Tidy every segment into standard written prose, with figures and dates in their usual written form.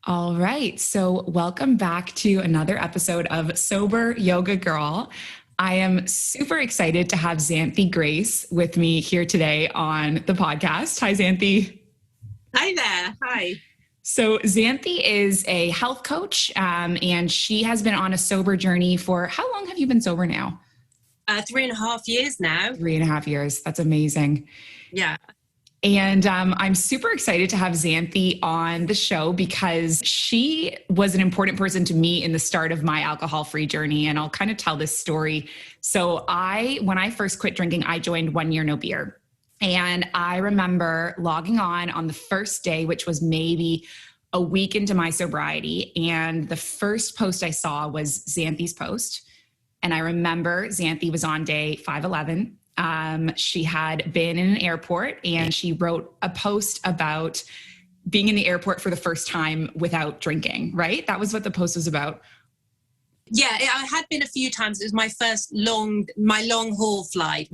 All right. So, welcome back to another episode of Sober Yoga Girl. I am super excited to have Xanthe Grace with me here today on the podcast. Hi, Xanthe. Hi there. Hi. So, Xanthe is a health coach, and she has been on a sober journey for how long have you been sober now? 3.5 years now. 3.5 years. That's amazing. Yeah. And I'm super excited to have Xanthe on the show because she was an important person to me in the start of my alcohol-free journey. And I'll kind of tell this story. So when I first quit drinking, I joined 1 Year No Beer. And I remember logging on the first day, which was maybe a week into my sobriety. And the first post I saw was Xanthe's post. And I remember Xanthe was on day 511. She had been in an airport and she wrote a post about being in the airport for the first time without drinking, right? That was what the post was about. Yeah, I had been a few times. It was my first long haul flight,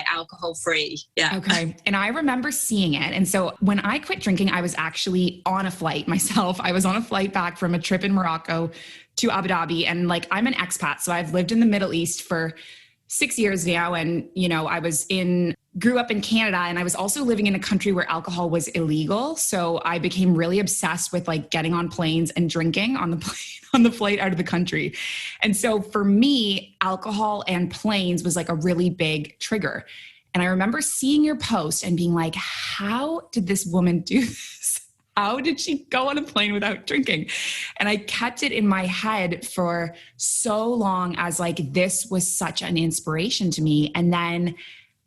alcohol free. Yeah. Okay. And I remember seeing it. And so when I quit drinking, I was actually on a flight myself. I was on a flight back from a trip in Morocco to Abu Dhabi. And I'm an expat. So I've lived in the Middle East for 6 years now. And, I grew up in Canada, and I was also living in a country where alcohol was illegal. So I became really obsessed with getting on planes and drinking on the plane, on the flight out of the country. And so for me, alcohol and planes was a really big trigger. And I remember seeing your post and being like, how did this woman do this? How did she go on a plane without drinking? And I kept it in my head for so long as this was such an inspiration to me. And then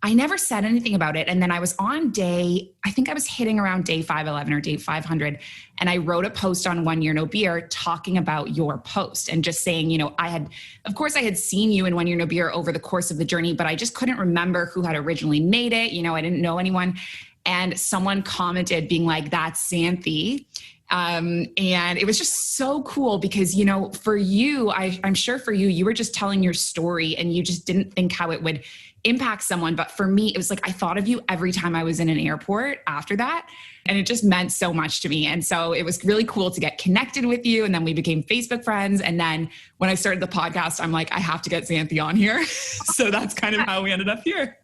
I never said anything about it. And then I was on I think I was hitting around day 511 or day 500. And I wrote a post on 1 Year No Beer talking about your post and just saying, I had seen you in 1 Year No Beer over the course of the journey, but I just couldn't remember who had originally made it. I didn't know anyone. And someone commented being like, that's Xanthe. And it was just so cool because, for you, I'm sure for you, you were just telling your story and you just didn't think how it would impact someone. But for me, it was I thought of you every time I was in an airport after that. And it just meant so much to me. And so it was really cool to get connected with you. And then we became Facebook friends. And then when I started the podcast, I'm like, I have to get Xanthe on here. So that's kind of how we ended up here.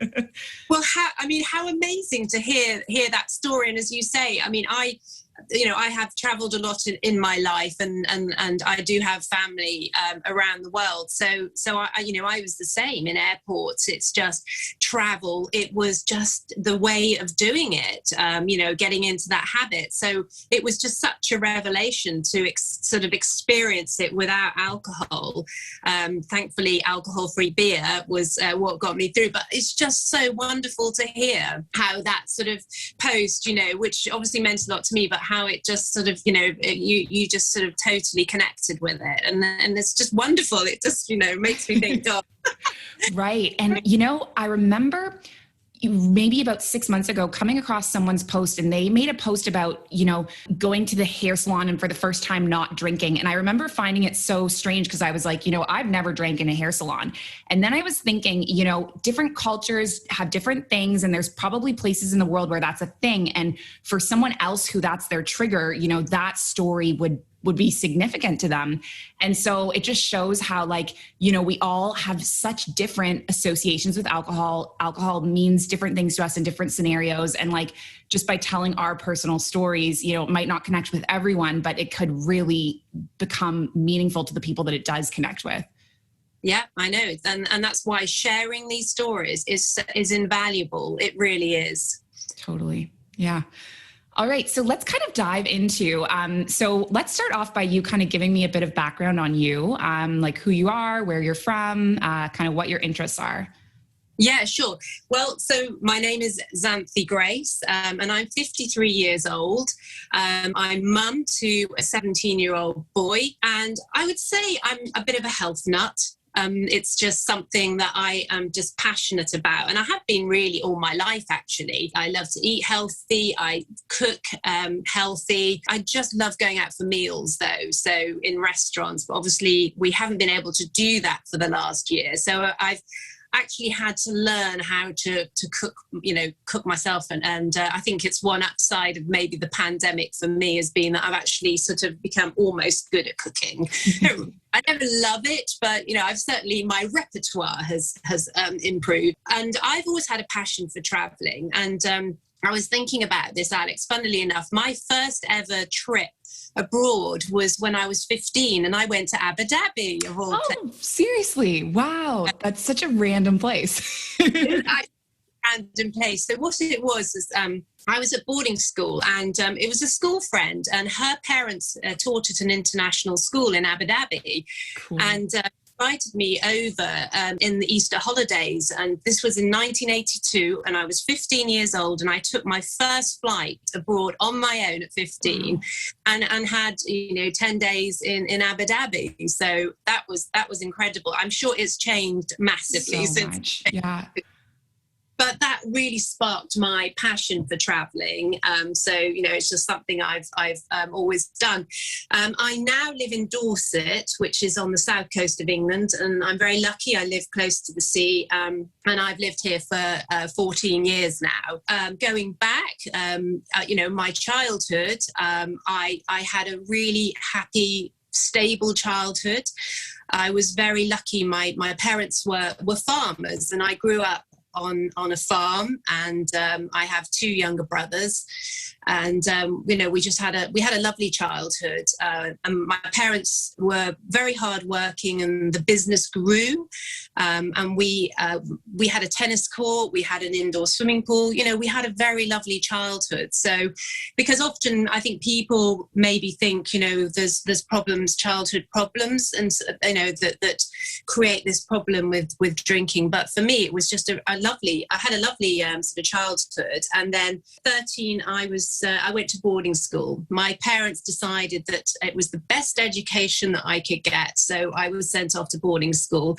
Well, how amazing to hear that story. And as you say, I have traveled a lot in my life and I do have family around the world. So I was the same in airports. It's just travel. It was just the way of doing it, getting into that habit. So it was just such a revelation to sort of experience it without alcohol. Thankfully, alcohol-free beer was what got me through. But it's just so wonderful to hear how that sort of post, which obviously meant a lot to me, but how it just sort of, you just sort of totally connected with it. And it's just wonderful. It just, makes me think, oh. Right. And, I remember maybe about 6 months ago coming across someone's post, and they made a post about, going to the hair salon and for the first time not drinking. And I remember finding it so strange because I was like, I've never drank in a hair salon. And then I was thinking, different cultures have different things, and there's probably places in the world where that's a thing. And for someone else who that's their trigger, that story would be significant to them. And so it just shows how we all have such different associations with alcohol. Alcohol means different things to us in different scenarios. And just by telling our personal stories, it might not connect with everyone, but it could really become meaningful to the people that it does connect with. Yeah, I know. And that's why sharing these stories is invaluable. It really is. Totally. Yeah. All right. So let's kind of dive into, so let's start off by you kind of giving me a bit of background on you, who you are, where you're from, kind of what your interests are. Yeah, sure. Well, so my name is Xanthe Grace, and I'm 53 years old. I'm mum to a 17-year-old boy, and I would say I'm a bit of a health nut. It's just something that I am just passionate about. And I have been really all my life, actually. I love to eat healthy. I cook healthy. I just love going out for meals, though. So in restaurants, but obviously we haven't been able to do that for the last year. So actually had to learn how to cook myself. And I think it's one upside of maybe the pandemic for me has been that I've actually sort of become almost good at cooking. I never love it, but I've certainly, my repertoire has improved. And I've always had a passion for traveling. And I was thinking about this, Alex, funnily enough, my first ever trip abroad was when I was 15, and I went to Abu Dhabi of all places. Seriously? Wow. That's such a random place. Random place. So what it was is I was at boarding school, and it was a school friend, and her parents taught at an international school in Abu Dhabi. Cool. And invited me over in the Easter holidays, and this was in 1982, and I was 15 years old, and I took my first flight abroad on my own at 15, and had 10 days in Abu Dhabi. So that was incredible. I'm sure it's changed massively since. Much. Yeah. But that really sparked my passion for traveling. So, it's just something I've always done. I now live in Dorset, which is on the south coast of England, and I'm very lucky. I live close to the sea, and I've lived here for 14 years now. Going back, my childhood, I had a really happy, stable childhood. I was very lucky. My parents were farmers, and I grew up on a farm, and I have two younger brothers, and we had a lovely childhood, and my parents were very hardworking, and the business grew, and we had a tennis court, we had an indoor swimming pool. We had a very lovely childhood. So, because often I think people maybe think there's problems, childhood problems, and that create this problem with drinking. But for me, it was just I had a lovely sort of childhood. And then 13, I went to boarding school. My parents decided that it was the best education that I could get. So I was sent off to boarding school,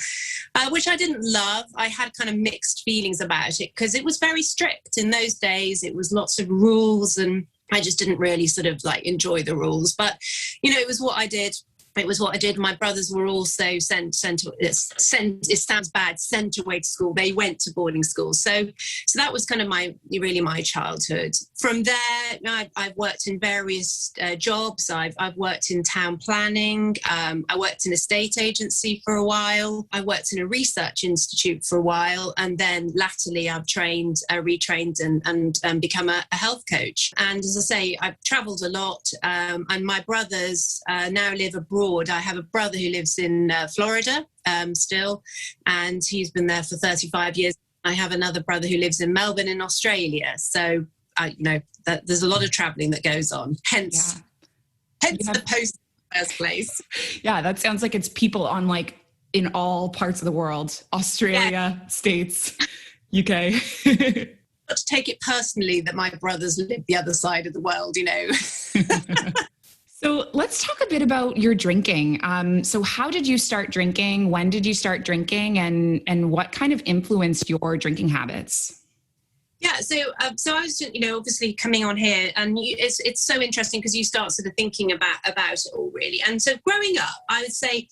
which I didn't love. I had kind of mixed feelings about it because it was very strict. In those days, it was lots of rules, and I just didn't really sort of enjoy the rules. But, it was what I did. It was what I did. My brothers were also sent it sounds bad, sent away to school. They went to boarding school. So that was kind of my childhood. From there, I've worked in various jobs. I've worked in town planning. I worked in a state agency for a while. I worked in a research institute for a while. And then latterly, I've retrained and become a health coach. And as I say, I've traveled a lot. And my brothers now live abroad. I have a brother who lives in Florida still, and he's been there for 35 years. I have another brother who lives in Melbourne in Australia. So, there's a lot of traveling that goes on. Hence the post in the first place. Yeah, that sounds like it's people on in all parts of the world, Australia, States, UK. Not to take it personally that my brothers live the other side of the world, So let's talk a bit about your drinking. So how did you start drinking? When did you start drinking? And what kind of influenced your drinking habits? Yeah, so I was, obviously coming on here, and it's so interesting because you start sort of thinking about it all, really. And so growing up, I would say,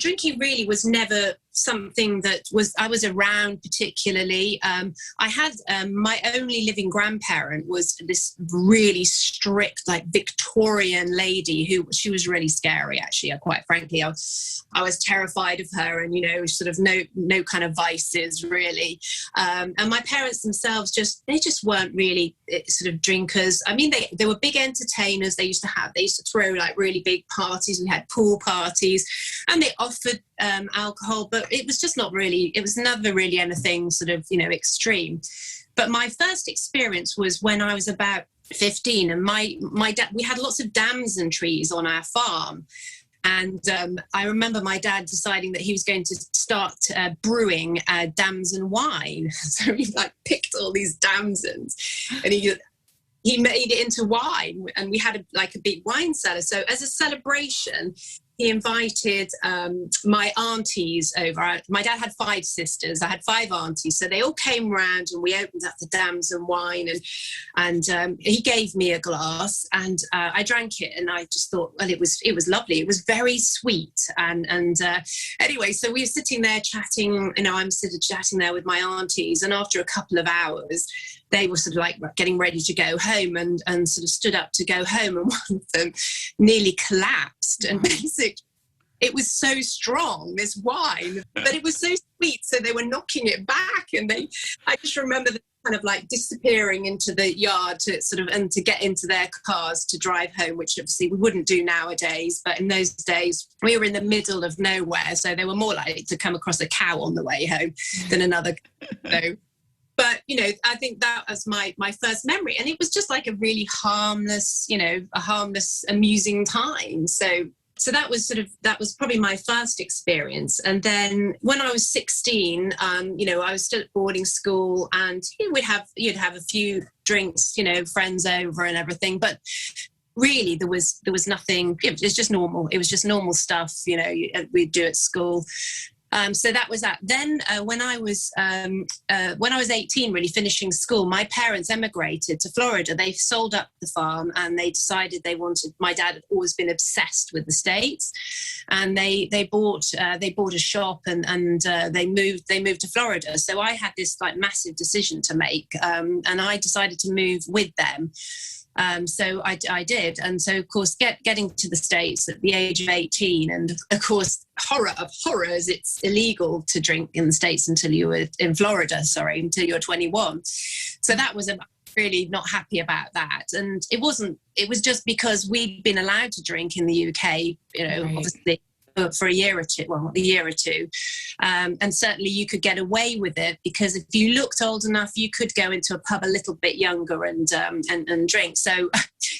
drinking really was never something that I was around particularly. I had my only living grandparent was this really strict, Victorian lady she was really scary, actually. Quite frankly, I was terrified of her, and sort of no kind of vices really. And my parents themselves they just weren't really sort of drinkers. I mean, they were big entertainers. They used to throw really big parties. We had pool parties, and they offered alcohol, but it was just it was never really anything sort of, extreme. But my first experience was when I was about 15, and my dad, we had lots of damson trees on our farm. And I remember my dad deciding that he was going to start brewing damson wine. So he picked all these damsons, and he made it into wine, and we had a big wine cellar. So as a celebration, he invited my aunties over. My dad had 5 sisters. I had 5 aunties, so they all came round, and we opened up the dams and wine, and he gave me a glass, and I drank it, and I just thought, well, it was lovely. It was very sweet, and anyway, so we were sitting there chatting. I'm sort of chatting there with my aunties, and after a couple of hours, they were sort of like getting ready to go home, and sort of stood up to go home, and one of them nearly collapsed. And basically, it was so strong, this wine, but it was so sweet, so they were knocking it back, and I just remember them kind of like disappearing into the yard to get into their cars to drive home, which obviously we wouldn't do nowadays, but in those days we were in the middle of nowhere, so they were more likely to come across a cow on the way home than another cow. But, I think that was my first memory. And it was just like a really harmless, amusing time. So that was probably my first experience. And then when I was 16, I was still at boarding school, and you'd have a few drinks, friends over and everything. But really there was nothing. It was just normal. It was just normal stuff, we'd do at school. So that was that. Then when I was 18, really finishing school, my parents emigrated to Florida. They sold up the farm, and they decided my dad had always been obsessed with the States, and they bought a shop, and they moved to Florida. So I had this like massive decision to make, and I decided to move with them. So I did. And so, of course, getting to the States at the age of 18, and of course, horror of horrors, it's illegal to drink in the States until you're 21. So that was really not happy about that. And it was just because we'd been allowed to drink in the UK, right. Obviously, for a year or two. And certainly you could get away with it, because if you looked old enough, you could go into a pub a little bit younger and drink. So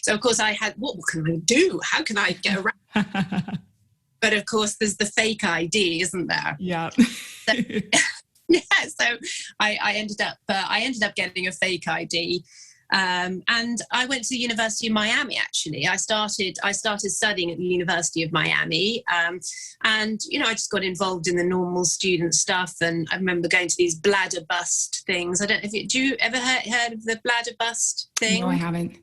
of course I had, what can I do? How can I get around? But of course there's the fake ID, isn't there? Yeah. So I ended up getting a fake ID. And I went to the University of Miami, actually. I started studying at the University of Miami. And, I just got involved in the normal student stuff. And I remember going to these bladder bust things. I don't know do you ever heard of the bladder bust thing? No, I haven't.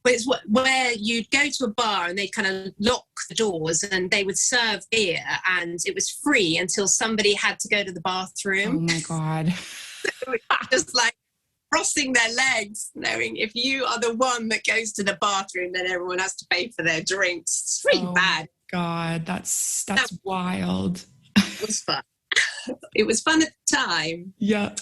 But it's where you'd go to a bar and they'd kind of lock the doors, and they would serve beer, and it was free until somebody had to go to the bathroom. Oh my God. So it was just like crossing their legs, knowing if you are the one that goes to the bathroom, then everyone has to pay for their drinks. It's really bad. God, that's wild. It was fun. It was fun at the time. Yeah.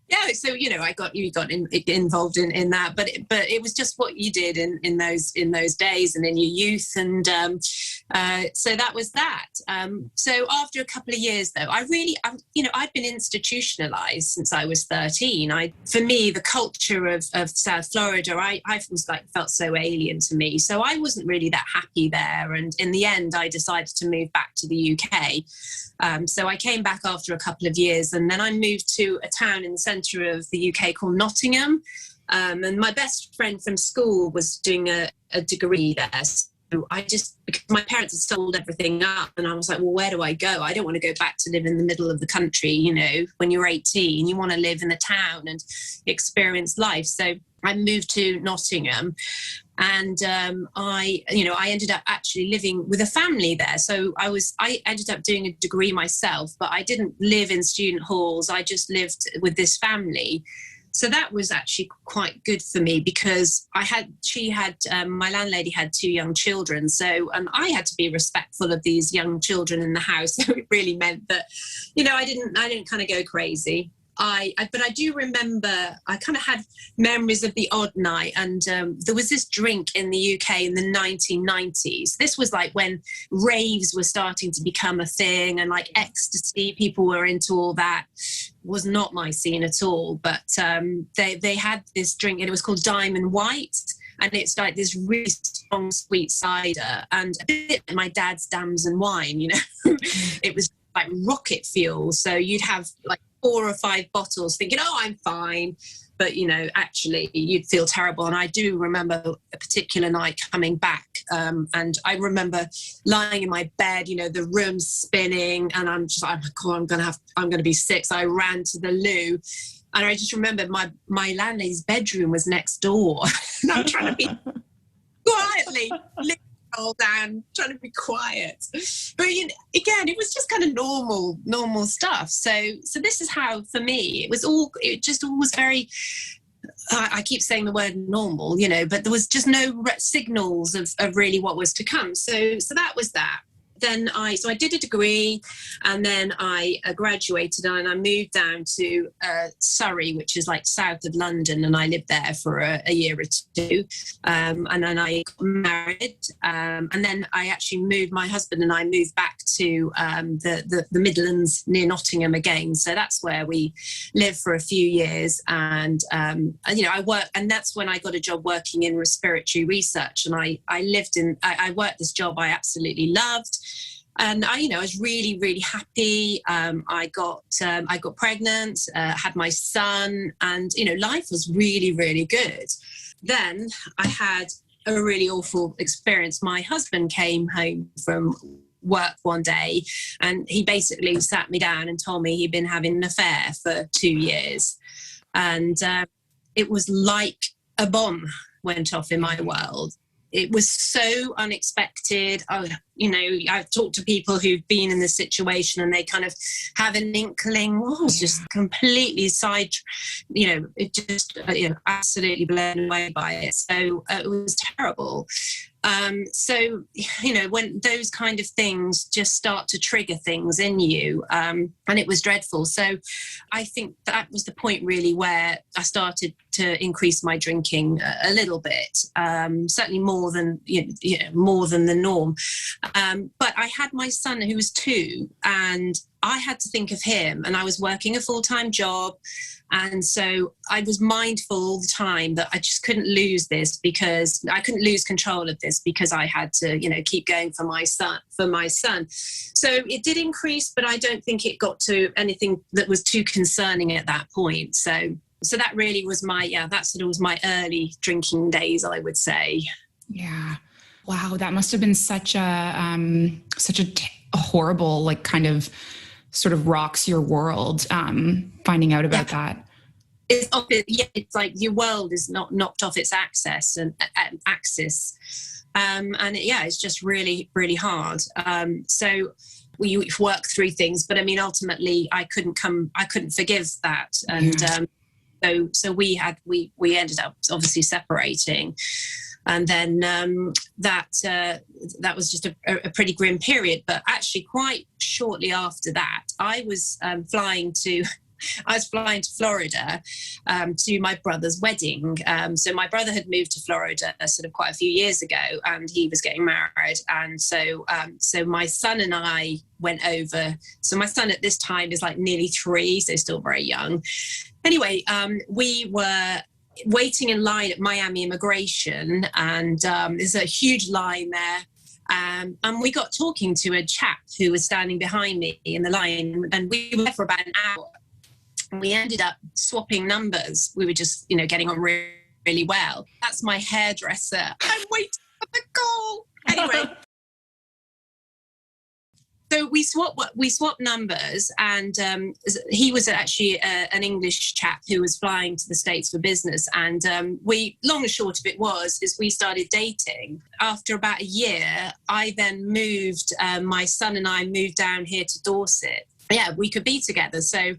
Yeah, so I got involved in that, but it was just what you did in those days and in your youth, and so that was that. So after a couple of years, though, I'd been institutionalized since I was 13. For me, the culture of South Florida, I was felt so alien to me, so I wasn't really that happy there. And in the end, I decided to move back to the UK. So I came back after a couple of years, and then I moved to a town in the centre of the UK called Nottingham. And my best friend from school was doing a degree there. So because my parents had sold everything up, and I was like, well, where do I go? I don't want to go back to live in the middle of the country. When you're 18, you want to live in a town and experience life. So I moved to Nottingham, and I ended up actually living with a family there. So I ended up doing a degree myself, but I didn't live in student halls. I just lived with this family. So that was actually quite good for me, because my landlady had 2 young children. So, and I had to be respectful of these young children in the house. So it really meant that, I didn't kind of go crazy. But I do remember, I kind of had memories of the odd night, and there was this drink in the UK in the 1990s. This was like when raves were starting to become a thing, and like ecstasy, people were into all that. Was not my scene at all, but they had this drink, and it was called Diamond White, and it's like this really strong sweet cider, and a bit like my dad's Dams and Wine, It was like rocket fuel, so you'd have like 4 or 5 bottles thinking, oh, I'm fine. But, actually you'd feel terrible. And I do remember a particular night coming back And I remember lying in my bed, you know, the room spinning, and I'm just like, oh my God, I'm going to be sick. So I ran to the loo. And I just remember my landlady's bedroom was next door. And I'm trying to be quietly, all down, trying to be quiet. But you know, again, it was just kind of normal stuff. So this is how, for me, it just all was very, I keep saying the word normal, you know, but there was just no signals of really what was to come. So that was that. Then I did a degree, and then I graduated, and I moved down to Surrey, which is like south of London, and I lived there for a year or two. And then I got married, and then I actually moved. My husband and I moved back to the Midlands near Nottingham again. So that's where we lived for a few years, and you know, I worked, and that's when I got a job working in respiratory research, and I worked this job I absolutely loved. And I was really, really happy. I got pregnant, had my son, and, you know, life was really, really good. Then I had a really awful experience. My husband came home from work one day, and he basically sat me down and told me he'd been having an affair for 2 years. And it was like a bomb went off in my world. It was so unexpected. You know, I've talked to people who've been in this situation, and they kind of have an inkling. I was just completely it just, absolutely blown away by it. So it was terrible. So, you know, when those kind of things just start to trigger things in you, and it was dreadful. So I think that was the point really where I started to increase my drinking a little bit, certainly more than the norm. But I had my son who was 2, and I had to think of him, and I was working a full-time job. And so I was mindful all the time that I just couldn't lose this, because I couldn't lose control of this, because I had to, you know, keep going for my son. So it did increase, but I don't think it got to anything that was too concerning at that point. So that really was that sort of was my early drinking days, I would say. Yeah. Wow. That must have been such a horrible, like, kind of sort of rocks your world, finding out about that. It's like your world is not knocked off its axis. It's just really, really hard. So we work through things, but I mean, ultimately I couldn't forgive that. And, so we ended up obviously separating. And then that was just a pretty grim period. But actually, quite shortly after that, I was flying to Florida to my brother's wedding. So my brother had moved to Florida sort of quite a few years ago, and he was getting married. And so my son and I went over. So my son at this time is like nearly 3, so still very young. Anyway, we were waiting in line at Miami Immigration, and there's a huge line there. And we got talking to a chap who was standing behind me in the line, and we were there for about an hour. And we ended up swapping numbers. We were just, you know, getting on really, really well. That's my hairdresser. I'm waiting for the call. Anyway. So we swapped numbers, and he was actually an English chap who was flying to the States for business. And long and short of it is we started dating. After about a year, I then moved, my son and I moved down here to Dorset. Yeah, we could be together. So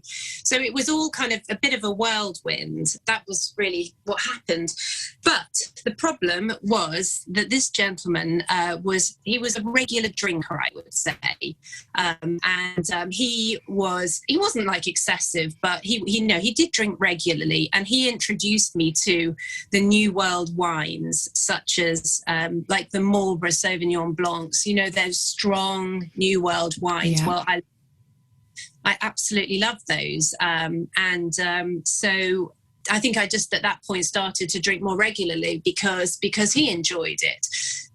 it was all kind of a bit of a whirlwind. That was really what happened. But the problem was that this gentleman was a regular drinker, I would say. He wasn't like excessive, but he did drink regularly, and he introduced me to the New World wines, such as like the Marlborough Sauvignon Blancs, you know, those strong New World wines. Yeah. Well, I absolutely love those. So I think I just at that point started to drink more regularly because he enjoyed it.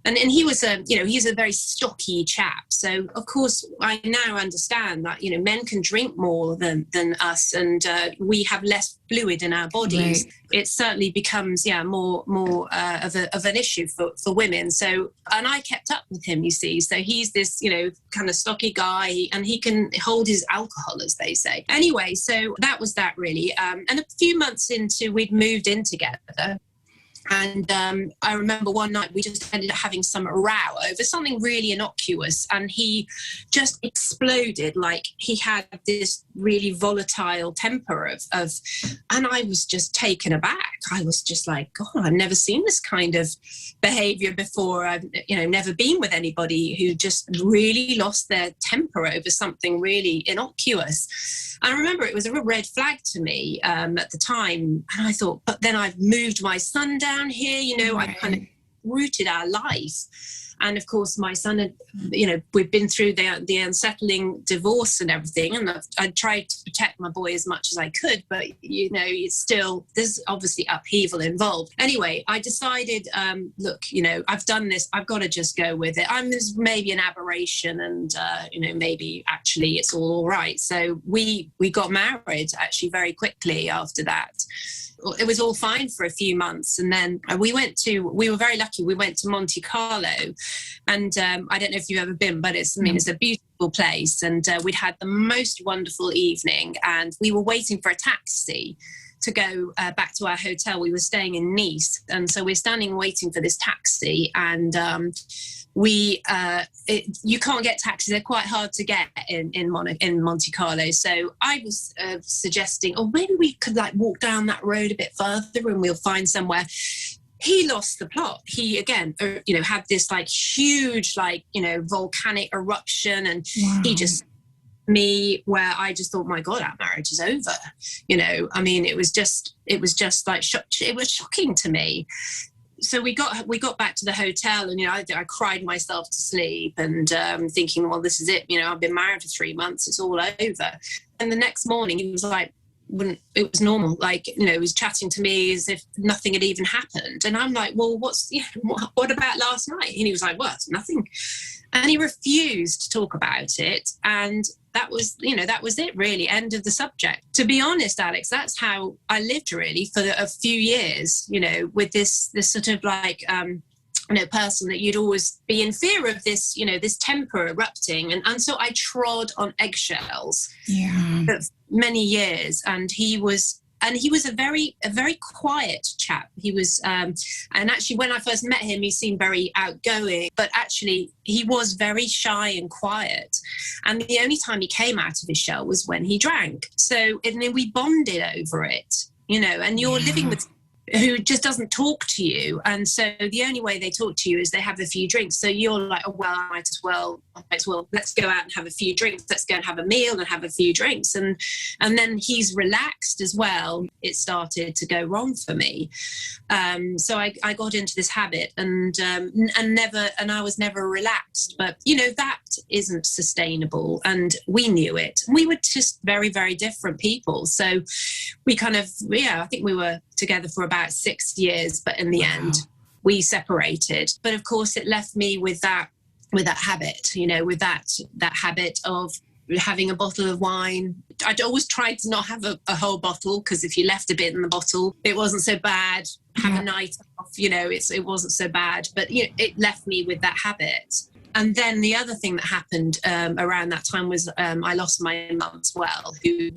And he was he's a very stocky chap. So of course I now understand that, men can drink more than us, and we have less fluid in our bodies. Right. It certainly becomes, more of an issue for women. So, and I kept up with him, you see. So he's this, kind of stocky guy, and he can hold his alcohol, as they say. Anyway, so that was that really. And a few months into, we'd moved in together. And I remember one night we just ended up having some row over something really innocuous, and he just exploded. Like, he had this really volatile temper of and I was just taken aback. I was just like, God, I've never seen this kind of behavior before. I've never been with anybody who just really lost their temper over something really innocuous. And I remember it was a real red flag to me at the time. And I thought, but then I've moved my son down here, Right. I've kind of rooted our life. And of course, my son had, we've been through the unsettling divorce and everything. And I tried to protect my boy as much as I could, but, it's still, there's obviously upheaval involved. Anyway, I decided, look, I've done this. I've got to just go with it. There's maybe an aberration, and, maybe actually it's all right. So we got married actually very quickly after that. It was all fine for a few months, and then we were very lucky. We went to Monte Carlo, and I don't know if you've ever been, but it's a beautiful place, and we'd had the most wonderful evening, and we were waiting for a taxi to go back to our hotel. We were staying in Nice, and so we're standing waiting for this taxi, and you can't get taxis. They're quite hard to get in Monte Carlo. So I was suggesting, maybe we could walk down that road a bit further and we'll find somewhere. He lost the plot. He again, had this huge, volcanic eruption, and Wow. he just where I just thought, my God, our marriage is over. It was just it was shocking to me. So we got back to the hotel, and I cried myself to sleep, and thinking, well, this is it. I've been married for 3 months; it's all over. And the next morning, he was like, it was normal. He was chatting to me as if nothing had even happened. And I'm like, well, what about last night? And he was like, what? Nothing. And he refused to talk about it. And that was it really, end of the subject. To be honest, Alex, that's how I lived really for a few years, with this sort of person that you'd always be in fear of this, this temper erupting. And so I trod on eggshells for many years. And he was a very quiet chap. He was, and actually when I first met him, he seemed very outgoing, but actually he was very shy and quiet. And the only time he came out of his shell was when he drank. So, and then we bonded over it, and you're living with who just doesn't talk to you. And so the only way they talk to you is they have a few drinks. So you're like, oh, well, I might as well, let's go out and have a few drinks. Let's go and have a meal and have a few drinks. And then he's relaxed as well. It started to go wrong for me. So I got into this habit and I was never relaxed. But, that isn't sustainable. And we knew it. We were just very, very different people. So we kind of, I think we were together for about 6 years, but in the end we separated. But of course it left me with that habit, with that habit of having a bottle of wine. I'd always tried to not have a whole bottle, because if you left a bit in the bottle, it wasn't so bad. Have a night off, it wasn't so bad, but it left me with that habit. And then the other thing that happened around that time was I lost my mum as well, who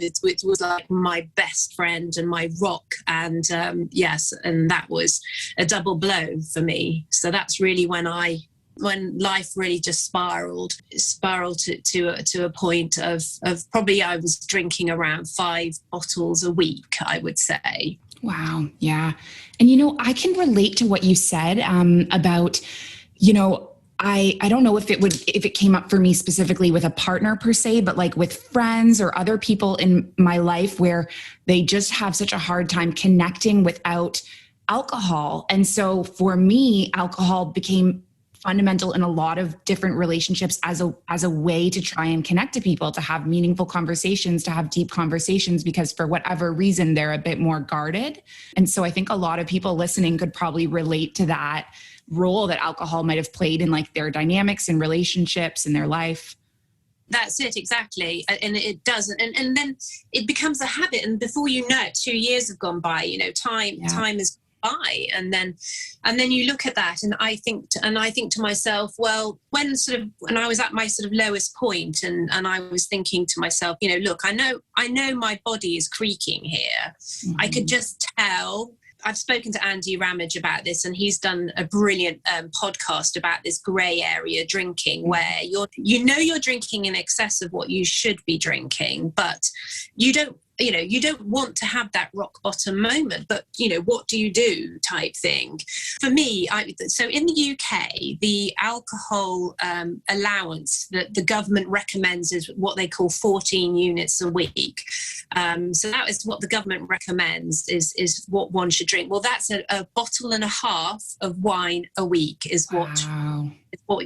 was like my best friend and my rock. And and that was a double blow for me. So that's really when life really just spiraled to a point of probably I was drinking around 5 bottles a week, I would say. Wow. Yeah. And, I can relate to what you said about, I don't know if it came up for me specifically with a partner per se, but with friends or other people in my life where they just have such a hard time connecting without alcohol. And so for me, alcohol became fundamental in a lot of different relationships as a way to try and connect to people, to have meaningful conversations, to have deep conversations, because for whatever reason, they're a bit more guarded. And so I think a lot of people listening could probably relate to that. role that alcohol might have played in like their dynamics and relationships and their life. That's it, exactly. And it doesn't. And then it becomes a habit. And before you know it, 2 years have gone by, time has gone by. And then you look at that and I think to myself, well, when I was at my sort of lowest point and I was thinking to myself, look, I know my body is creaking here. Mm-hmm. I could just tell. I've spoken to Andy Ramage about this, and he's done a brilliant podcast about this grey area drinking, where you're drinking in excess of what you should be drinking, but you don't want to have that rock bottom moment, but what do you do type thing. For me, so in the UK, the alcohol allowance that the government recommends is what they call 14 units a week. So that is what the government recommends is what one should drink. Well, that's a bottle and a half of wine a week is what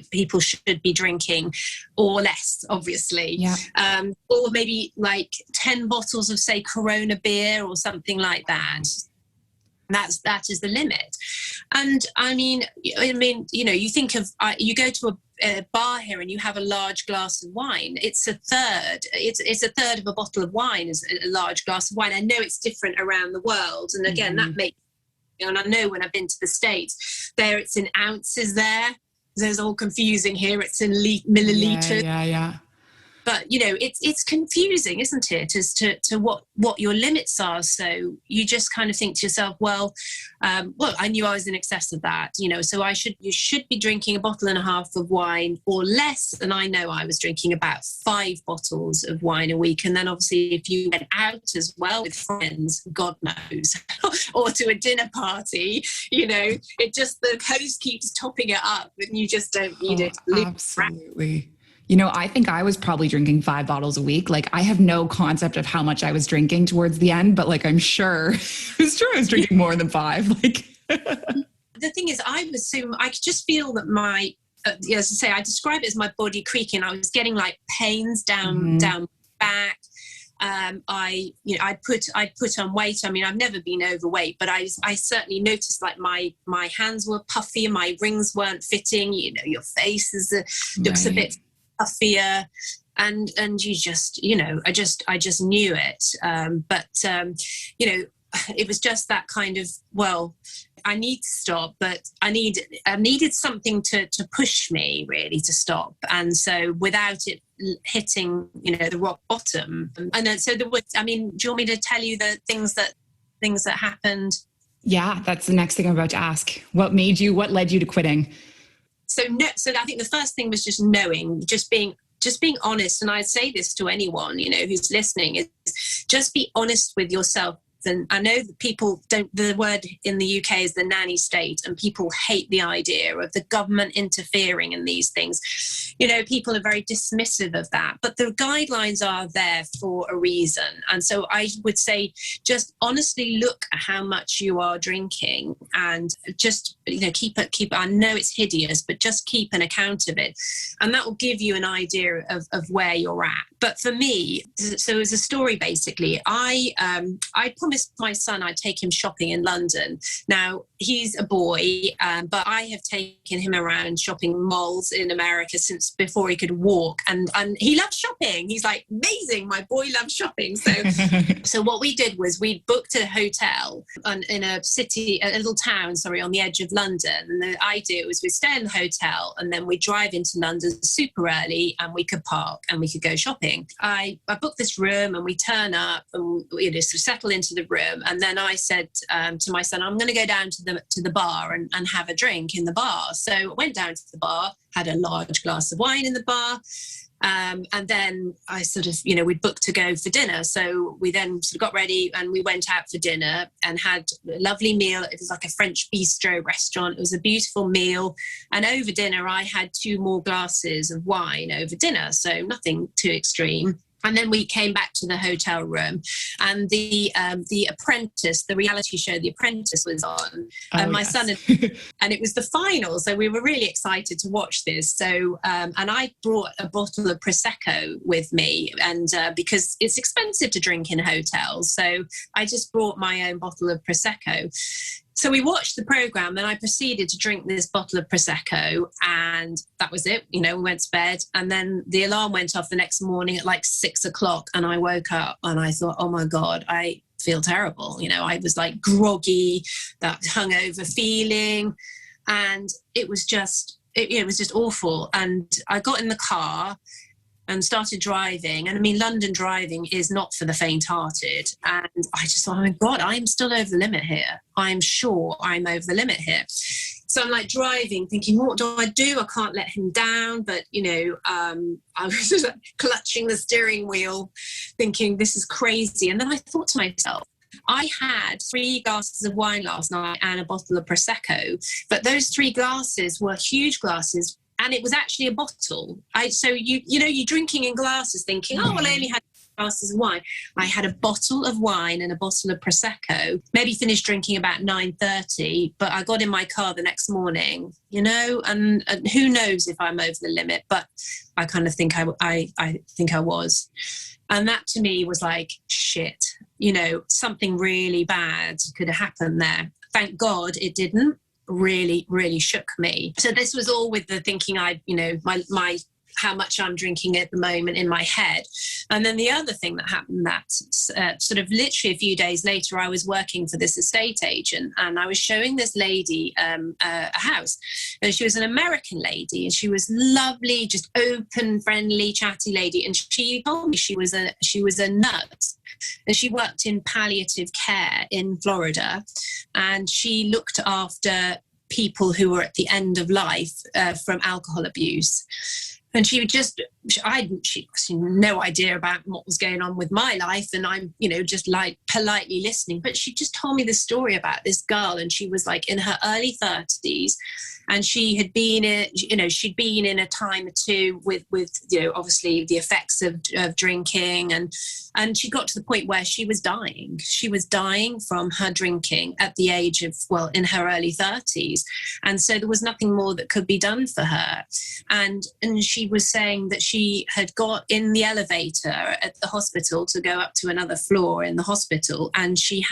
people should be drinking, or less, obviously. Yeah. Or maybe like 10 bottles of, say, Corona beer or something like that. That is the limit. And I mean, you think of, you go to a bar here and you have a large glass of wine. It's a third. It's a third of a bottle of wine is a large glass of wine. I know it's different around the world, and again, that makes. And I know when I've been to the States, it's in ounces there. There's all confusing here. It's in milliliters. Yeah. But, it's confusing, isn't it, as to what your limits are. So you just kind of think to yourself, well, I knew I was in excess of that, so you should be drinking a bottle and a half of wine or less. And I know I was drinking about 5 bottles of wine a week. And then obviously if you went out as well with friends, God knows, or to a dinner party, it just, the host keeps topping it up and you just don't need it. Absolutely. I think I was probably drinking 5 bottles a week. Like, I have no concept of how much I was drinking towards the end, but like, I'm sure I was drinking more than 5. Like, the thing is, I could just feel that my, as I say, I describe it as my body creaking. I was getting like pains down back. I'd put on weight. I mean, I've never been overweight, but I certainly noticed like my hands were puffy and my rings weren't fitting. Your face looks a bit puffier, and you just, I just knew it. But it was just that kind of, well, I need to stop, but I needed something to push me really to stop. And so without it hitting, the rock bottom. And then, so do you want me to tell you the things that happened? Yeah, that's the next thing I'm about to ask. What led you to quitting? So I think the first thing was just knowing, just being honest. And I'd say this to anyone, who's listening, is just be honest with yourself. And I know that people the word in the UK is the nanny state, and people hate the idea of the government interfering in these things. People are very dismissive of that, but the guidelines are there for a reason. And so I would say, just honestly look at how much you are drinking and just, keep it. I know it's hideous, but just keep an account of it. And that will give you an idea of where you're at. But for me, so as a story, basically, I promised my son I'd take him shopping in London. Now, he's a boy, but I have taken him around shopping malls in America since before he could walk. And he loves shopping. He's like, amazing, my boy loves shopping. So what we did was we booked a hotel in a little town, on the edge of London. And the idea was we'd stay in the hotel and then we'd drive into London super early and we could park and we could go shopping. I booked this room and we turn up and sort of settle into the room. And then I said to my son, I'm going to go down to the bar and have a drink in the bar. So I went down to the bar, had a large glass of wine in the bar. And then I sort of, we'd booked to go for dinner. So we then sort of got ready and we went out for dinner and had a lovely meal. It was like a French bistro restaurant. It was a beautiful meal. And over dinner, I had 2 more glasses of wine over dinner. So nothing too extreme. And then we came back to the hotel room and the Apprentice, the reality show The Apprentice was on. And my son, and it was the final. So we were really excited to watch this. So, and I brought a bottle of Prosecco with me and because it's expensive to drink in hotels. So I just brought my own bottle of Prosecco. So we watched the programme, and I proceeded to drink this bottle of Prosecco, and that was it. You know, we went to bed, and then the alarm went off the next morning at like 6 o'clock, and I woke up and I thought, oh my God, I feel terrible. You know, I was like groggy, that hungover feeling, and it was just awful. And I got in the car and started driving. And I mean, London driving is not for the faint-hearted. And I just thought, oh my God, I'm still over the limit here. I'm sure I'm over the limit here. So I'm like driving, thinking, what do I do? I can't let him down. But, you know, I was just clutching the steering wheel, thinking, this is crazy. And then I thought to myself, I had 3 glasses of wine last night and a bottle of Prosecco, but those 3 glasses were huge glasses, and it was actually a bottle. So you're drinking in glasses, thinking, oh, well, I only had glasses of wine. I had a bottle of wine and a bottle of Prosecco. Maybe finished drinking about 9:30, but I got in my car the next morning, you know, and who knows if I'm over the limit, but I kind of think I think I was. And that to me was like, shit, you know, something really bad could have happened there. Thank God it didn't. Really, really shook me. So this was all with the thinking my how much I'm drinking at the moment in my head. And then the other thing that happened that sort of literally a few days later, I was working for this estate agent, and I was showing this lady a house. And she was an American lady, and she was lovely, just open, friendly, chatty lady. And she told me she was a nurse. And she worked in palliative care in Florida, and she looked after people who were at the end of life from alcohol abuse. And she had no idea about what was going on with my life. And I'm, you know, just like politely listening. But she just told me the story about this girl, and she was like in her early 30s. And she had been, she'd been in a time or two with, you know, obviously the effects of drinking. And she got to the point where she was dying. She was dying from her drinking at the age of, well, in her early 30s. And so there was nothing more that could be done for her. And she was saying that she had got in the elevator at the hospital to go up to another floor in the hospital. And she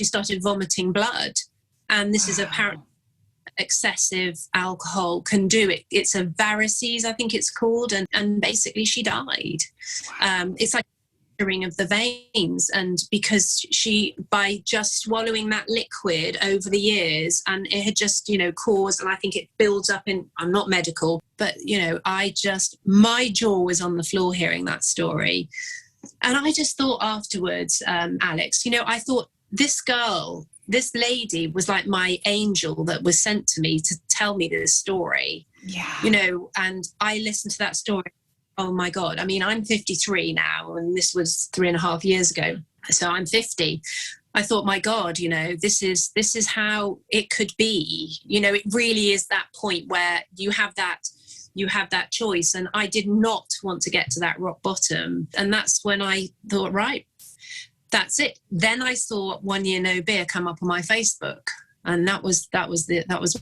started vomiting blood. And this is apparently excessive alcohol can do it. It's a varices, I think it's called, and basically she died. It's like puncturing of the veins, and because by just swallowing that liquid over the years, and it had just, you know, caused, and I think it builds up in, I'm not medical, but, you know, my jaw was on the floor hearing that story. And I just thought afterwards, Alex, you know, I thought this lady was like my angel that was sent to me to tell me this story. Yeah. You know, and I listened to that story. Oh my God. I mean, I'm 53 now, and this was 3.5 years ago. So I'm 50. I thought, my God, you know, this is how it could be. You know, it really is that point where you have that choice. And I did not want to get to that rock bottom. And that's when I thought, right, that's it. Then I saw 1 Year No Beer come up on my Facebook, and that was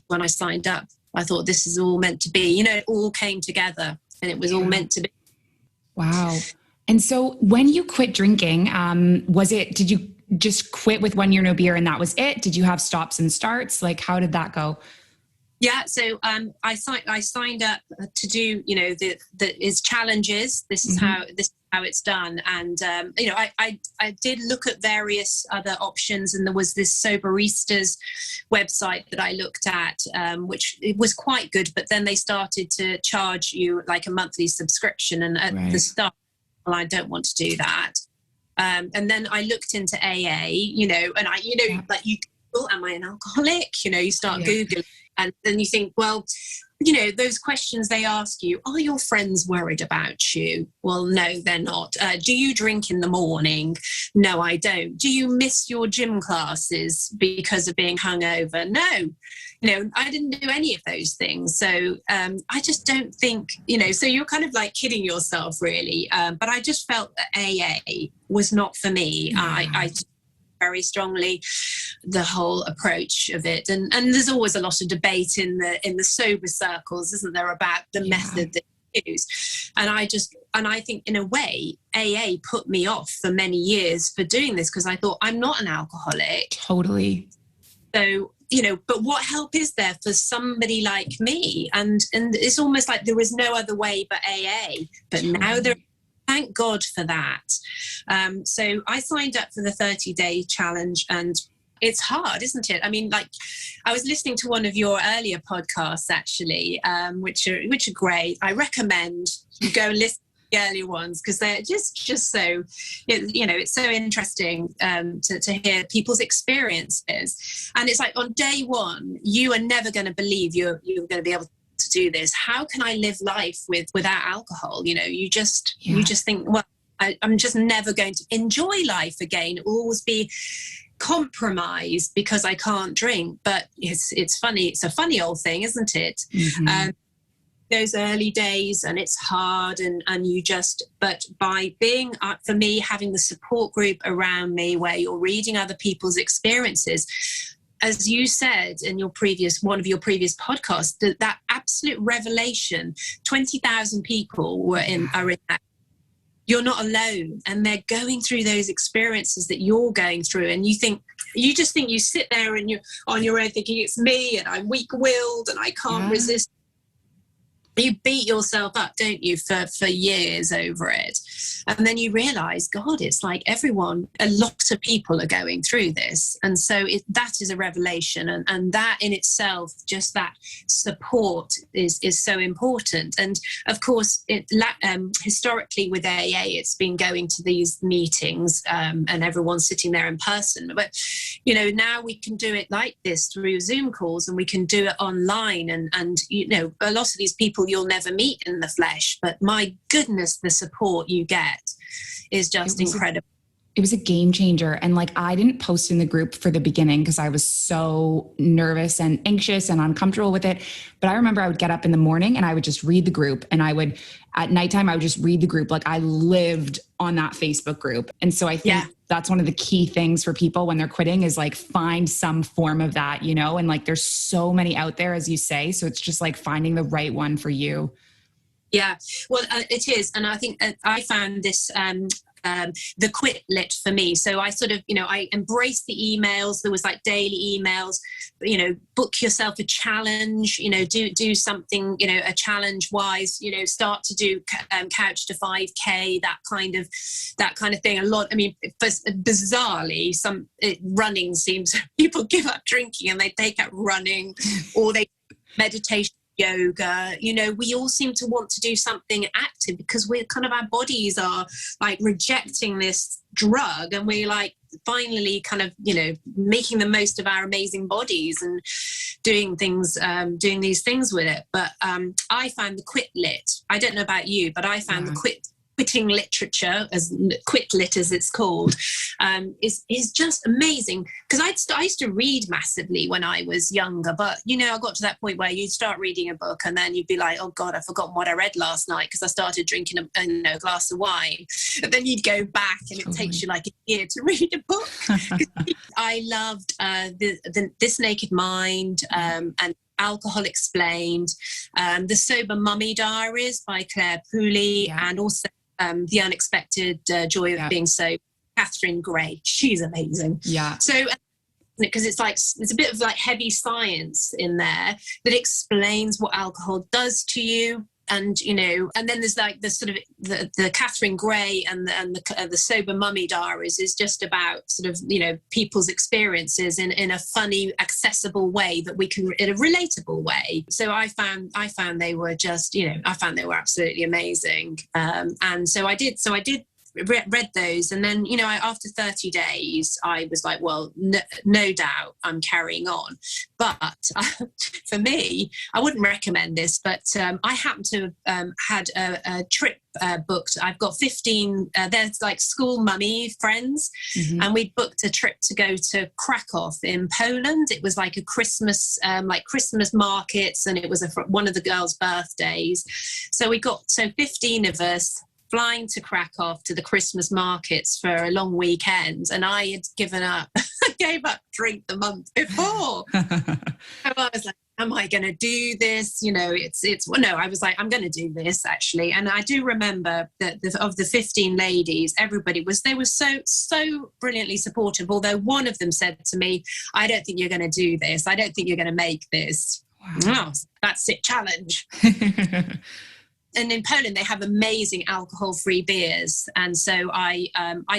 when I signed up. I thought, this is all meant to be. You know, it all came together, and it was all meant to be. Wow. And so when you quit drinking, did you just quit with 1 Year No Beer and that was it? Did you have stops and starts? Like, how did that go? Yeah, so I signed up to do, you know, is challenges. This is how it's done, and you know, I did look at various other options, and there was this Soberista's website that I looked at, which it was quite good, but then they started to charge you like a monthly subscription, and at the start, well, I don't want to do that. And then I looked into AA, you know, and like you Google, am I an alcoholic? You know, you start Googling. And then you think, well, you know, those questions they ask you, are your friends worried about you? Well, no, they're not. Do you drink in the morning? No, I don't. Do you miss your gym classes because of being hungover? No, you know, I didn't do any of those things. So I just don't think, you know, so you're kind of like kidding yourself, really. But I just felt that AA was not for me. I very strongly the whole approach of it, and there's always a lot of debate in the sober circles, isn't there, about the method that use. And I think in a way, AA put me off for many years for doing this, because I thought, I'm not an alcoholic. Totally. So, but what help is there for somebody like me? And it's almost like there was no other way but AA. But now thank God for that. So I signed up for the 30-day challenge, and it's hard, isn't it? I mean, like, I was listening to one of your earlier podcasts, actually, which are great. I recommend you go and listen to the earlier ones, because they're just so, it's so interesting to hear people's experiences. And it's like, on day one, you are never going to believe you're going to be able to do this. How can I live life without alcohol? You just think, well, I'm just never going to enjoy life again. Always be compromised because I can't drink. But it's funny. It's a funny old thing, isn't it? Mm-hmm. Those early days, and it's hard, and but by being, for me, having the support group around me where you're reading other people's experiences, as you said in one of your previous podcasts, that absolute revelation, 20,000 people are in that. You're not alone, and they're going through those experiences that you're going through, and you sit there and you're on your own thinking, it's me and I'm weak-willed and I can't resist. You beat yourself up, don't you, for years over it. And then you realise, God, it's like a lot of people are going through this. And so that is a revelation. And that in itself, just that support is so important. And of course, historically with AA, it's been going to these meetings and everyone's sitting there in person. But, now we can do it like this through Zoom calls, and we can do it online. And a lot of these people you'll never meet in the flesh, but my goodness, the support you get is just incredible. It was a game changer. And like, I didn't post in the group for the beginning because I was so nervous and anxious and uncomfortable with it. But I remember I would get up in the morning and I would just read the group, and at nighttime, I would just read the group. Like, I lived on that Facebook group. And so I think that's one of the key things for people when they're quitting is like, find some form of that, and like, there's so many out there, as you say. So it's just like finding the right one for you. Yeah, well, it is. And I think I found this, the quit lit for me. So I sort of, I embraced the emails. There was like daily emails, book yourself a challenge, do something, a challenge wise, start to do couch to 5K, that kind of thing. A lot. I mean, bizarrely, running seems people give up drinking and they take up running, or they meditation, yoga. We all seem to want to do something active because our bodies are like rejecting this drug, and we're like finally kind of making the most of our amazing bodies and doing these things with it. But I found the quit lit. I don't know about you, but I found the quitting literature, as quit lit as it's called, is just amazing. Because I used to read massively when I was younger, but I got to that point where you'd start reading a book and then you'd be like, oh God, I've forgotten what I read last night because I started drinking a glass of wine. And then you'd go back and it takes you like a year to read a book. I loved This Naked Mind and Alcohol Explained, The Sober Mummy Diaries by Claire Pooley, and also The Unexpected Joy of Being Sober, Catherine Gray. She's amazing. Yeah. So, because it's a bit of like heavy science in there that explains what alcohol does to you. And, and then there's like the sort of the Catherine Gray and the Sober Mummy Diaries is just about sort of, people's experiences in a funny, accessible way that we can, in a relatable way. So I found they were just, I found they were absolutely amazing. And so I did read those, and then after 30 days I was like, well, no doubt I'm carrying on. But for me, I wouldn't recommend this, but I happen to have had a trip booked. I've got 15 there's like school mummy friends, and we booked a trip to go to Krakow in Poland. It was like a Christmas markets, and it was one of the girls' birthdays. So 15 of us flying to Krakow to the Christmas markets for a long weekend, and I had given up. I gave up drink the month before. So I was like, am I going to do this? You know, well, no, I was like, I'm going to do this actually. And I do remember that of the 15 ladies, they were so brilliantly supportive. Although one of them said to me, I don't think you're going to do this. I don't think you're going to make this. Wow. Oh, that's it, challenge. And in Poland, they have amazing alcohol-free beers, and so I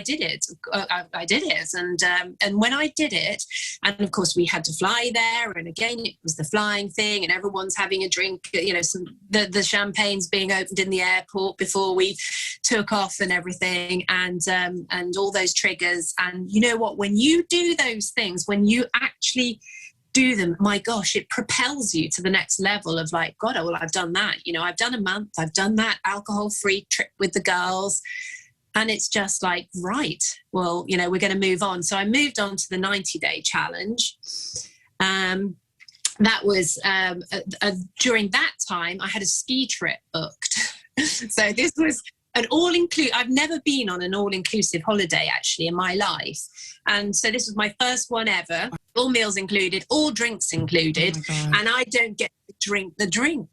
did it. I did it, and when I did it, and of course we had to fly there, and again it was the flying thing, and everyone's having a drink. You know, the champagne's being opened in the airport before we took off and everything, and all those triggers. And you know what? When you do those things, when you actually do them, my gosh, it propels you to the next level of like, God, well, I've done that. You know, I've done a month, I've done that alcohol-free trip with the girls. And it's just like, right, well, you know, we're going to move on. So I moved on to the 90-day challenge. That was during that time, I had a ski trip booked. So this was an all-inclusive. I've never been on an all-inclusive holiday actually in my life. And so this was my first one ever, all meals included, all drinks included. Oh, and I don't get to drink the drink.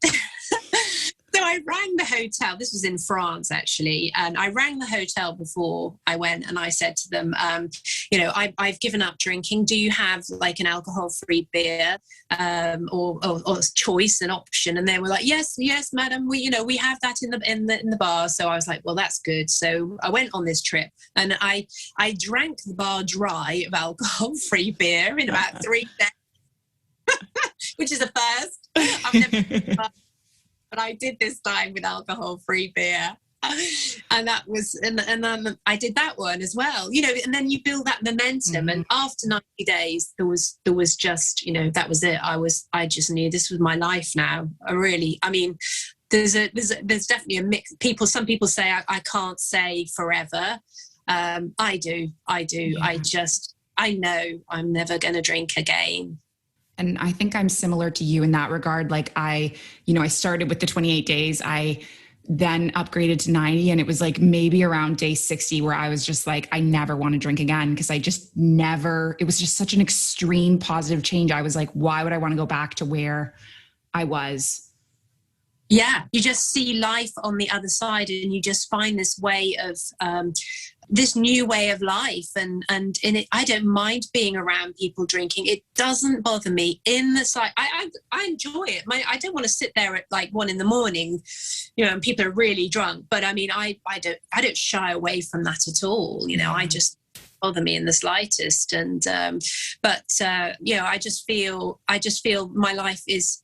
So I rang the hotel. This was in France, actually. And I rang the hotel before I went and I said to them, you know, I've given up drinking. Do you have like an alcohol-free beer or choice, an option? And they were like, yes, madam. We have that in the bar. So I was like, well, that's good. So I went on this trip and I drank the bar dry of alcohol-free beer in about 3 days, which is a first. I've never but I did this time with alcohol-free beer. And that was, and then I did that one as well, you know, and then you build that momentum. And after 90 days, there was just, you know, that was it. I just knew this was my life now. I mean, there's definitely a mix. Some people say I can't say forever. I do. Yeah. I know I'm never going to drink again. And I think I'm similar to you in that regard. Like I started with the 28 days. I then upgraded to 90. And it was like maybe around day 60 where I was just like, I never want to drink again. Cause it was just such an extreme positive change. I was like, why would I want to go back to where I was? Yeah. You just see life on the other side and you just find this way of, this new way of life, and in it, I don't mind being around people drinking. It doesn't bother me in the side. I enjoy it. I don't want to sit there at like 1 a.m, you know, and people are really drunk. But I mean, I don't shy away from that at all. You know, I just bother me in the slightest. And you know, I just feel my life is.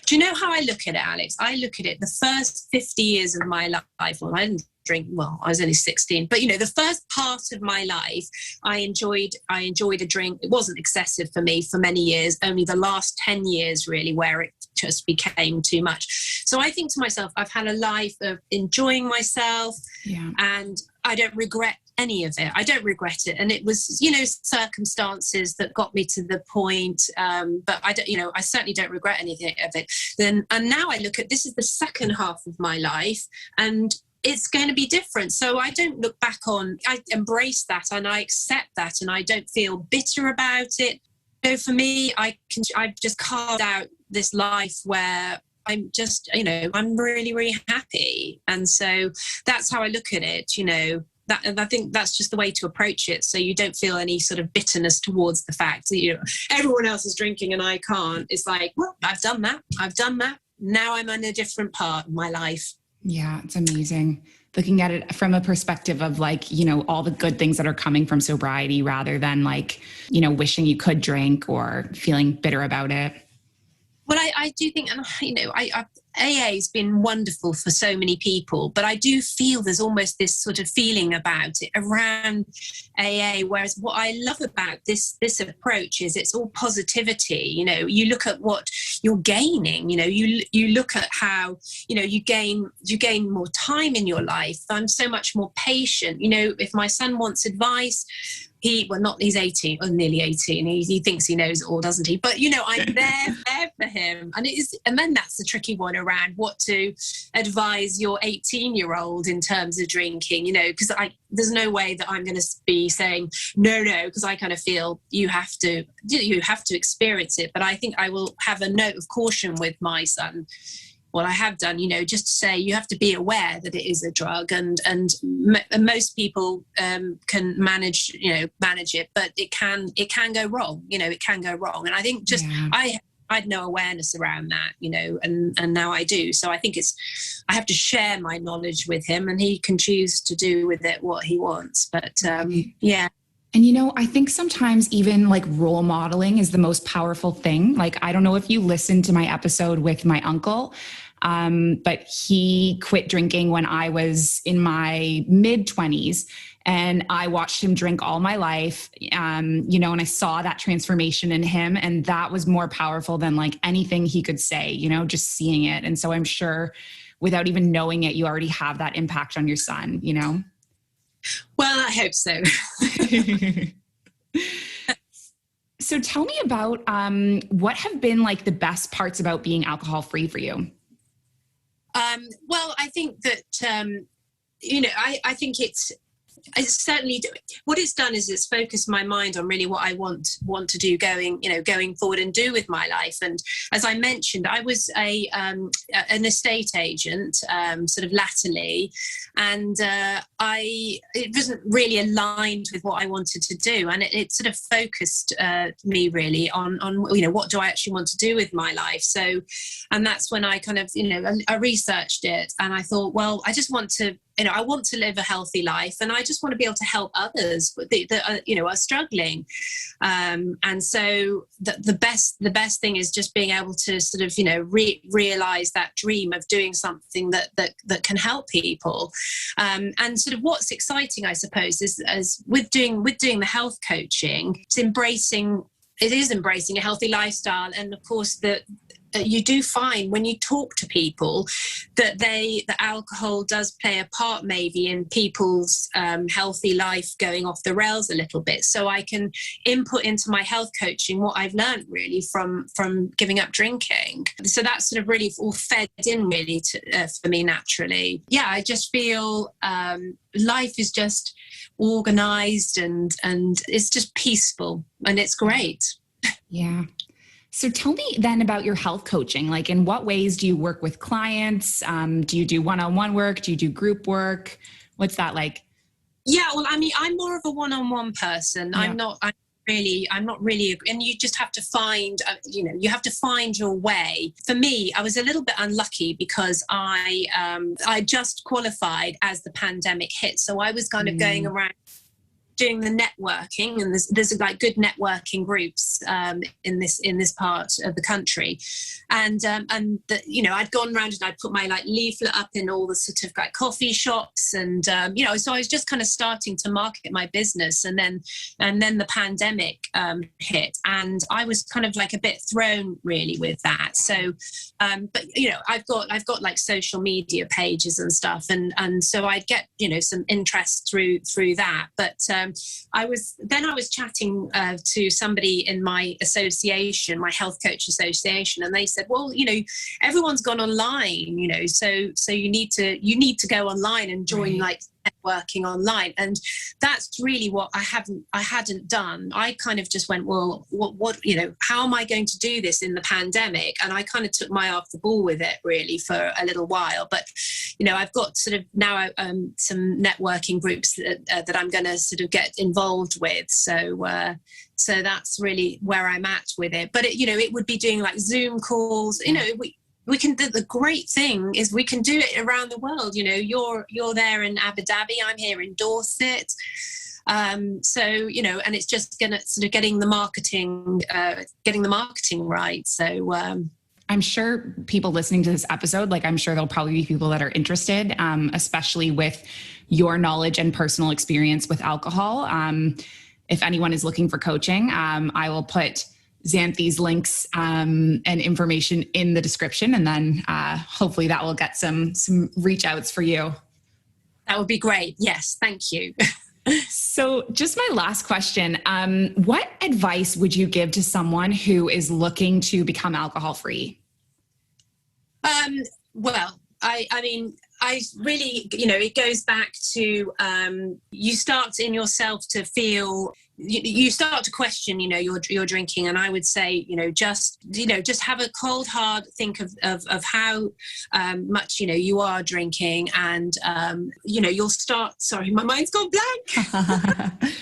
Do you know how I look at it, Alex? I look at it the first 50 years of my life. Well, I didn't drink. Well, I was only 16, but you know, the first part of my life, I enjoyed a drink. It wasn't excessive for me for many years. Only the last 10 years, really, where it just became too much. So I think to myself, I've had a life of enjoying myself, and I don't regret any of it. I don't regret it. And it was, you know, circumstances that got me to the point. But I certainly don't regret anything of it. And now I look at, this is the second half of my life and it's going to be different. So I don't look back on, I embrace that and I accept that and I don't feel bitter about it. So for me, I've just carved out this life where I'm just, you know, I'm really, really happy. And so that's how I look at it, you know. And I think that's just the way to approach it. So you don't feel any sort of bitterness towards the fact that, you know, everyone else is drinking and I can't. It's like, well, I've done that. Now I'm on a different part of my life. Yeah, it's amazing. Looking at it from a perspective of like, you know, all the good things that are coming from sobriety rather than like, you know, wishing you could drink or feeling bitter about it. Well, I do think, and you know, AA has been wonderful for so many people, but I do feel there's almost this sort of feeling about it around AA. Whereas what I love about this approach is it's all positivity. You know, you look at what you're gaining. You know, you look at how, you know, you gain more time in your life. I'm so much more patient. You know, if my son wants advice, he's 18 or nearly 18. He thinks he knows it all, doesn't he? But, I'm there for him. And then that's the tricky one around what to advise your 18-year-old in terms of drinking, because there's no way that I'm going to be saying, no, because I kind of feel you have to experience it. But I think I will have a note of caution with my son. Well, I have done, just to say you have to be aware that it is a drug, and most people can manage it, but it can go wrong. It can go wrong, and I think I had no awareness around that, and now I do. So I think I have to share my knowledge with him, and he can choose to do with it what he wants. But yeah. And, I think sometimes even like role modeling is the most powerful thing. Like, I don't know if you listened to my episode with my uncle, but he quit drinking when I was in my mid-20s, and I watched him drink all my life, and I saw that transformation in him, and that was more powerful than like anything he could say, just seeing it. And so I'm sure without even knowing it, you already have that impact on your son, Well, I hope so. So tell me about what have been like the best parts about being alcohol free for you? Well, I think that, I think it's certainly what it's done is it's focused my mind on really what I want to do going forward and do with my life. And as I mentioned, I was an estate agent sort of latterly, and it wasn't really aligned with what I wanted to do, and it sort of focused me really on what do I actually want to do with my life. So, and that's when I kind of I researched it, and I thought, well, I just want to I want to live a healthy life, and I just want to be able to help others that are struggling. And so the best thing is just being able to sort of realize that dream of doing something that can help people. And sort of what's exciting, I suppose, is with doing the health coaching, it's embracing a healthy lifestyle, and of course you do find when you talk to people that the alcohol does play a part maybe in people's healthy life going off the rails a little bit. So I can input into my health coaching what I've learned really from giving up drinking. So that's sort of really all fed in really for me naturally. Yeah, I just feel life is just organized and it's just peaceful, and it's great. Yeah. So tell me then about your health coaching. Like, in what ways do you work with clients? Do you do one-on-one work? Do you do group work? What's that like? Yeah, well, I mean, I'm more of a one-on-one person. Yeah. I'm not really, and you just have to find, you have to find your way. For me, I was a little bit unlucky because I just qualified as the pandemic hit. So I was kind of going around doing the networking, and there's like good networking groups in this part of the country, and I'd gone around and I'd put my like leaflet up in all the sort of like coffee shops, and so I was just kind of starting to market my business, and then the pandemic hit, and I was kind of like a bit thrown really with that. So but I've got like social media pages and stuff, and so I'd get some interest through that, but I was chatting to somebody in my association, my health coach association, and they said, well, everyone's gone online, so you need to go online and join like networking online. And that's really what I hadn't done. I kind of just went, well, what how am I going to do this in the pandemic? And I kind of took my eye off the ball with it really for a little while. But I've got sort of now some networking groups that I'm going to sort of get involved with. So that's really where I'm at with it. But it would be doing like Zoom calls. We can do, the great thing is we can do it around the world. You're there in Abu Dhabi, I'm here in Dorset. So and it's just gonna sort of getting the marketing right. So I'm sure people listening to this episode, like I'm sure there'll probably be people that are interested, especially with your knowledge and personal experience with alcohol. If anyone is looking for coaching, I will put Xanthe's links and information in the description, and then hopefully that will get some reach outs for you. That would be great. Yes, thank you. So just my last question. What advice would you give to someone who is looking to become alcohol free? Well, I mean, I really, it goes back to you start in yourself to feel, you start to question, your drinking. And I would say, just have a cold, hard think of how much, you are drinking. And, you'll start, sorry, my mind's gone blank.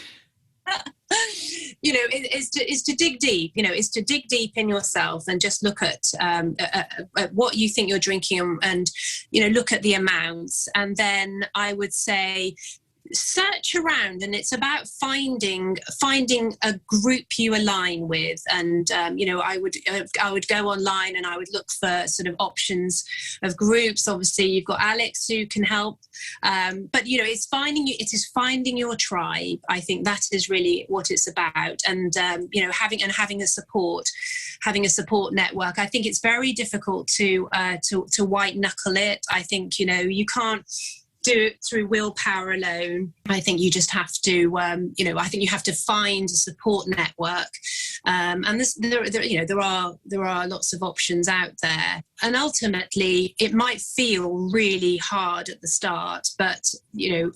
Is to dig deep, is to dig deep in yourself and just look at what you think you're drinking and look at the amounts. And then I would say, search around, and it's about finding a group you align with. And I would go online and I would look for sort of options of groups. Obviously you've got Alex who can help, but it is finding your tribe. I think that is really what it's about. And having a support network. I think it's very difficult to white knuckle it. I think you can't do it through willpower alone. I think you just have to, I think you have to find a support network. And there are lots of options out there. And ultimately, it might feel really hard at the start, but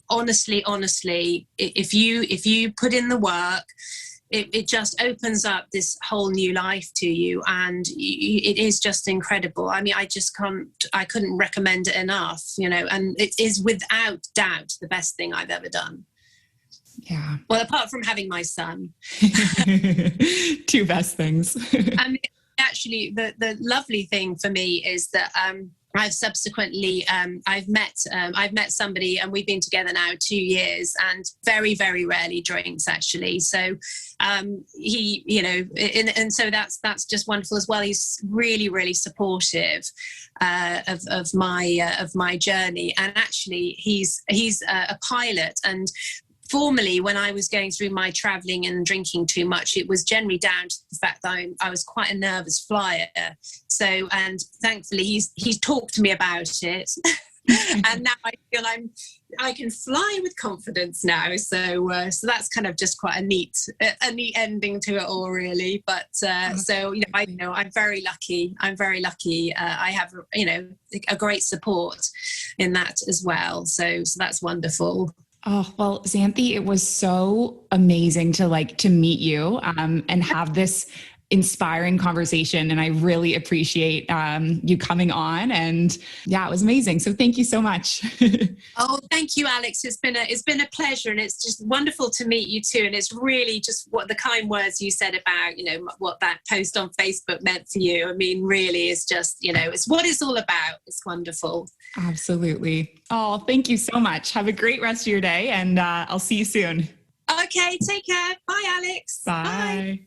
honestly, if you put in the work, it just opens up this whole new life to you, and it is just incredible. I mean, I couldn't recommend it enough, and it is without doubt the best thing I've ever done. Yeah. Well, apart from having my son. Two best things. And actually, the lovely thing for me is that I've subsequently I've met somebody, and we've been together now 2 years, and very, very rarely drinks actually. So and so that's just wonderful as well. He's really, really supportive of my journey, and actually he's a pilot. And formerly, when I was going through my traveling and drinking too much, it was generally down to the fact that I was quite a nervous flyer. So, and thankfully he's talked to me about it. And now I feel I can fly with confidence now. So that's kind of just quite a neat ending to it all, really. But I'm very lucky. I have a great support in that as well. So that's wonderful. Oh, well, Xanthe, it was so amazing to meet you and have this inspiring conversation. And I really appreciate you coming on. And yeah, it was amazing. So thank you so much. Oh, thank you, Alex. It's been a pleasure, and it's just wonderful to meet you too. And it's really just what the kind words you said about, what that post on Facebook meant for you. I mean, really is just, it's what it's all about. It's wonderful. Absolutely. Oh, thank you so much. Have a great rest of your day, and I'll see you soon. Okay, take care. Bye, Alex. Bye. Bye.